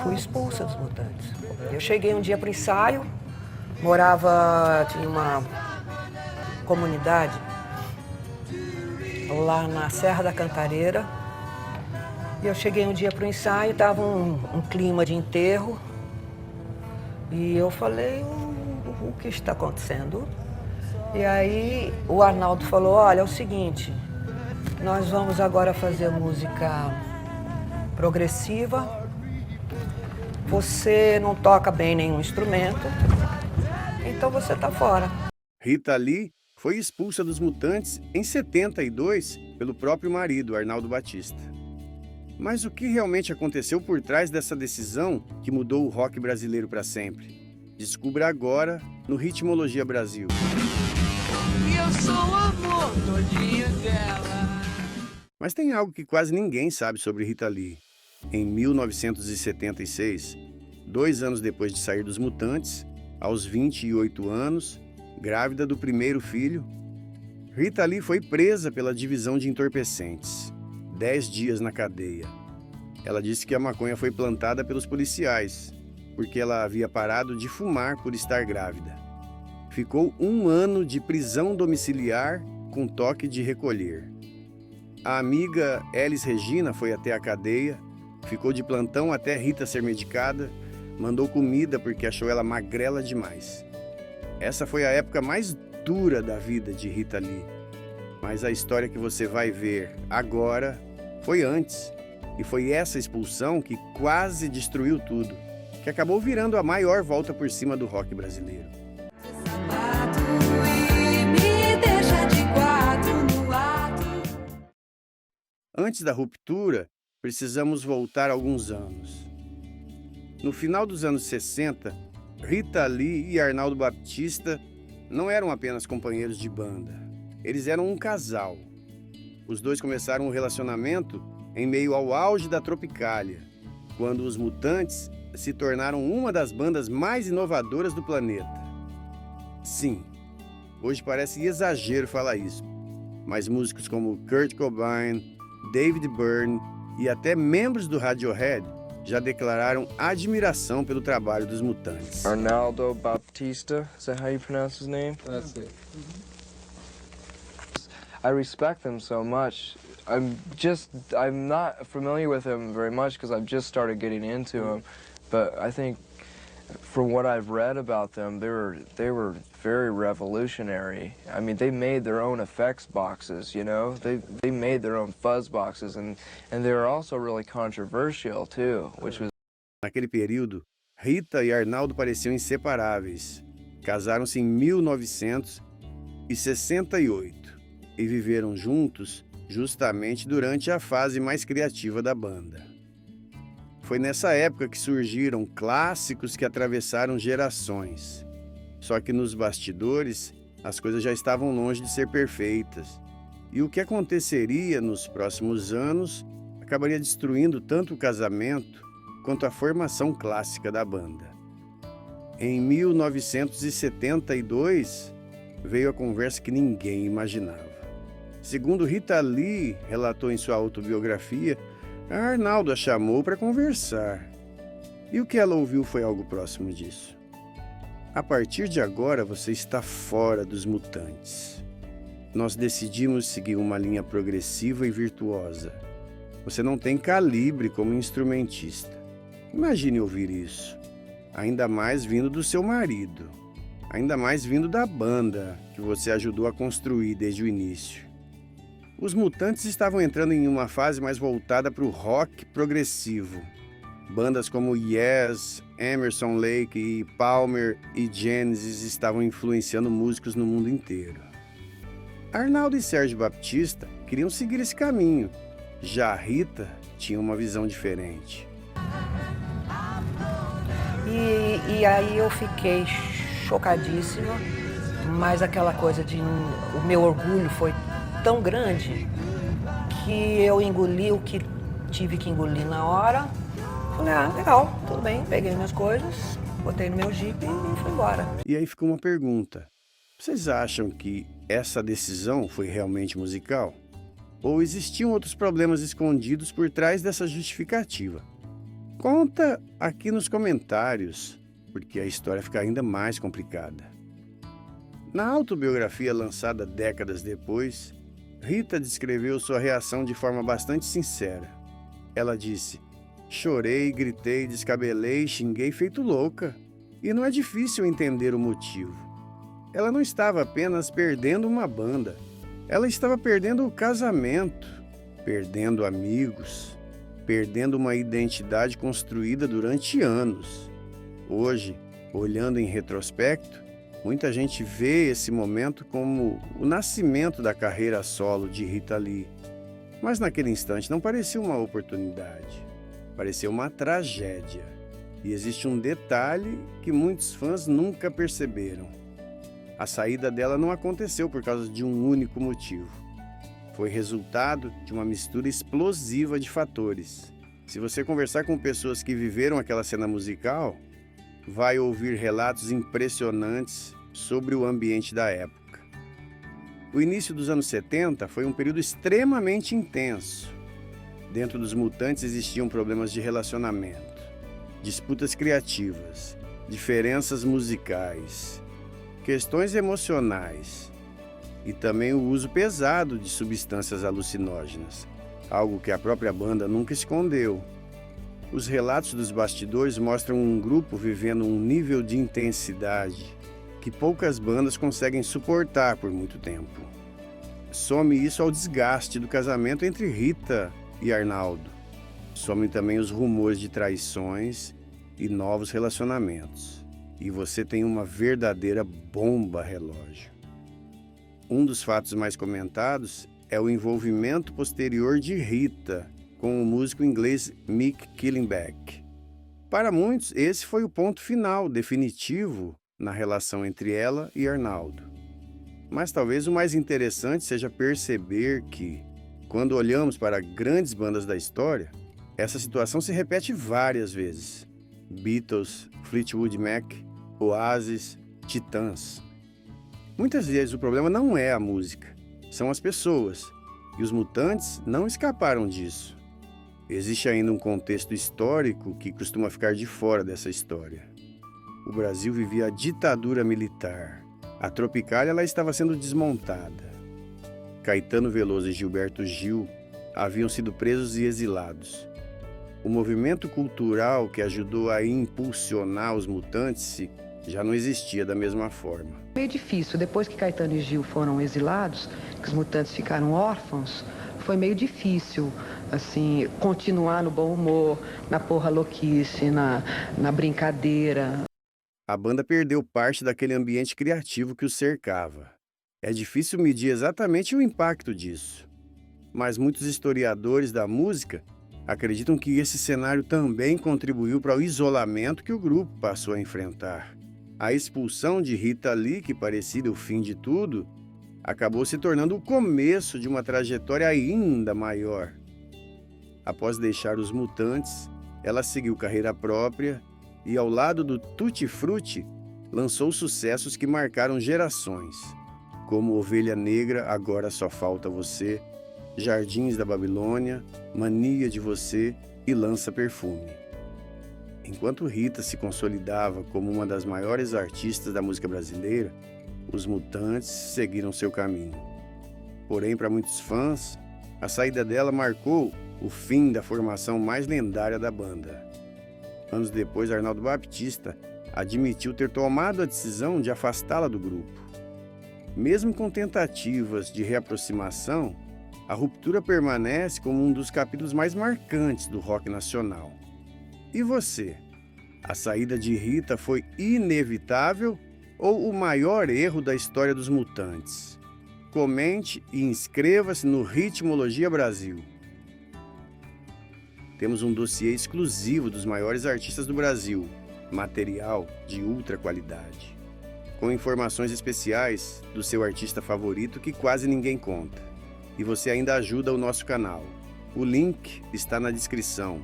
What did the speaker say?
fui expulsa dos Mutantes. Eu cheguei um dia para o ensaio, tinha uma comunidade lá na Serra da Cantareira. E eu cheguei um dia para o ensaio, estava um clima de enterro. E eu falei, o que está acontecendo? E aí o Arnaldo falou, olha, é o seguinte, nós vamos agora fazer música progressiva. Você não toca bem nenhum instrumento, então você está fora. Rita Lee foi expulsa dos Mutantes em 72 pelo próprio marido, Arnaldo Batista. Mas o que realmente aconteceu por trás dessa decisão que mudou o rock brasileiro para sempre? Descubra agora no Ritmologia Brasil. E eu sou o amor todinho dela. Mas tem algo que quase ninguém sabe sobre Rita Lee. Em 1976, 2 anos depois de sair dos Mutantes, aos 28 anos, grávida do primeiro filho, Rita Lee foi presa pela divisão de entorpecentes. 10 dias na cadeia. Ela disse que a maconha foi plantada pelos policiais, porque ela havia parado de fumar por estar grávida. Ficou 1 ano de prisão domiciliar com toque de recolher. A amiga Elis Regina foi até a cadeia, ficou de plantão até Rita ser medicada, mandou comida porque achou ela magrela demais. Essa foi a época mais dura da vida de Rita Lee. Mas a história que você vai ver agora foi antes. E foi essa expulsão que quase destruiu tudo, que acabou virando a maior volta por cima do rock brasileiro. Antes da ruptura, precisamos voltar alguns anos. No final dos anos 60, Rita Lee e Arnaldo Batista não eram apenas companheiros de banda. Eles eram um casal. Os dois começaram um relacionamento em meio ao auge da Tropicália, quando os Mutantes se tornaram uma das bandas mais inovadoras do planeta. Sim, hoje parece exagero falar isso, mas músicos como Kurt Cobain, David Byrne e até membros do Radiohead já declararam admiração pelo trabalho dos Mutantes. Arnaldo Batista, is that how you pronounce his name? That's it. I respect them so much. I'm not familiar with him very much because I've just started getting into him, but I think from what I've read about them, they were very revolutionary. I mean, they made their own effects boxes, you know? They made their own fuzz boxes, and they were also really controversial too, which was... Naquele período, Rita e Arnaldo pareciam inseparáveis. Casaram-se em 1968 e viveram juntos justamente durante a fase mais criativa da banda. Foi nessa época que surgiram clássicos que atravessaram gerações. Só que nos bastidores, as coisas já estavam longe de ser perfeitas. E o que aconteceria nos próximos anos acabaria destruindo tanto o casamento quanto a formação clássica da banda. Em 1972, veio a conversa que ninguém imaginava. Segundo Rita Lee relatou em sua autobiografia, a Arnaldo a chamou para conversar. E o que ela ouviu foi algo próximo disso. A partir de agora você está fora dos Mutantes. Nós decidimos seguir uma linha progressiva e virtuosa. Você não tem calibre como instrumentista. Imagine ouvir isso. Ainda mais vindo do seu marido. Ainda mais vindo da banda que você ajudou a construir desde o início. Os Mutantes estavam entrando em uma fase mais voltada para o rock progressivo. Bandas como Yes, Emerson Lake e Palmer e Genesis estavam influenciando músicos no mundo inteiro. Arnaldo e Sérgio Batista queriam seguir esse caminho. Já a Rita tinha uma visão diferente. E aí eu fiquei chocadíssima, mas aquela coisa de... O meu orgulho foi tão grande que eu engoli o que tive que engolir na hora. Falei, legal, tudo bem, peguei minhas coisas, botei no meu Jeep e fui embora. E aí ficou uma pergunta. Vocês acham que essa decisão foi realmente musical? Ou existiam outros problemas escondidos por trás dessa justificativa? Conta aqui nos comentários, porque a história fica ainda mais complicada. Na autobiografia lançada décadas depois, Rita descreveu sua reação de forma bastante sincera. Ela disse: "Chorei, gritei, descabelei, xinguei feito louca. E não é difícil entender o motivo. Ela não estava apenas perdendo uma banda. Ela estava perdendo o casamento, perdendo amigos, perdendo uma identidade construída durante anos. Hoje, olhando em retrospecto, muita gente vê esse momento como o nascimento da carreira solo de Rita Lee. Mas naquele instante não parecia uma oportunidade, parecia uma tragédia. E existe um detalhe que muitos fãs nunca perceberam. A saída dela não aconteceu por causa de um único motivo. Foi resultado de uma mistura explosiva de fatores. Se você conversar com pessoas que viveram aquela cena musical, vai ouvir relatos impressionantes sobre o ambiente da época. O início dos anos 70 foi um período extremamente intenso. Dentro dos Mutantes existiam problemas de relacionamento, disputas criativas, diferenças musicais, questões emocionais e também o uso pesado de substâncias alucinógenas, algo que a própria banda nunca escondeu. Os relatos dos bastidores mostram um grupo vivendo um nível de intensidade que poucas bandas conseguem suportar por muito tempo. Some isso ao desgaste do casamento entre Rita e Arnaldo. Some também os rumores de traições e novos relacionamentos. E você tem uma verdadeira bomba relógio. Um dos fatos mais comentados é o envolvimento posterior de Rita com o músico inglês Mick Killenbeck. Para muitos, esse foi o ponto final, definitivo, na relação entre ela e Arnaldo. Mas talvez o mais interessante seja perceber que, quando olhamos para grandes bandas da história, essa situação se repete várias vezes. Beatles, Fleetwood Mac, Oasis, Titãs. Muitas vezes o problema não é a música, são as pessoas, e os Mutantes não escaparam disso. Existe ainda um contexto histórico que costuma ficar de fora dessa história. O Brasil vivia a ditadura militar. A Tropicália ela estava sendo desmontada. Caetano Veloso e Gilberto Gil haviam sido presos e exilados. O movimento cultural que ajudou a impulsionar os Mutantes já não existia da mesma forma. Meio difícil, depois que Caetano e Gil foram exilados, que os Mutantes ficaram órfãos, foi meio difícil, assim, continuar no bom humor, na porra louquice, na brincadeira. A banda perdeu parte daquele ambiente criativo que os cercava. É difícil medir exatamente o impacto disso, mas muitos historiadores da música acreditam que esse cenário também contribuiu para o isolamento que o grupo passou a enfrentar. A expulsão de Rita Lee, que parecia o fim de tudo, acabou se tornando o começo de uma trajetória ainda maior. Após deixar os Mutantes, ela seguiu carreira própria e, ao lado do Tutti Frutti, lançou sucessos que marcaram gerações, como Ovelha Negra, Agora Só Falta Você, Jardins da Babilônia, Mania de Você e Lança Perfume. Enquanto Rita se consolidava como uma das maiores artistas da música brasileira, os Mutantes seguiram seu caminho. Porém, para muitos fãs, a saída dela marcou o fim da formação mais lendária da banda. Anos depois, Arnaldo Baptista admitiu ter tomado a decisão de afastá-la do grupo. Mesmo com tentativas de reaproximação, a ruptura permanece como um dos capítulos mais marcantes do rock nacional. E você? A saída de Rita foi inevitável ou o maior erro da história dos Mutantes? Comente e inscreva-se no Ritmologia Brasil. Temos um dossiê exclusivo dos maiores artistas do Brasil, material de ultra qualidade, com informações especiais do seu artista favorito que quase ninguém conta. E você ainda ajuda o nosso canal. O link está na descrição.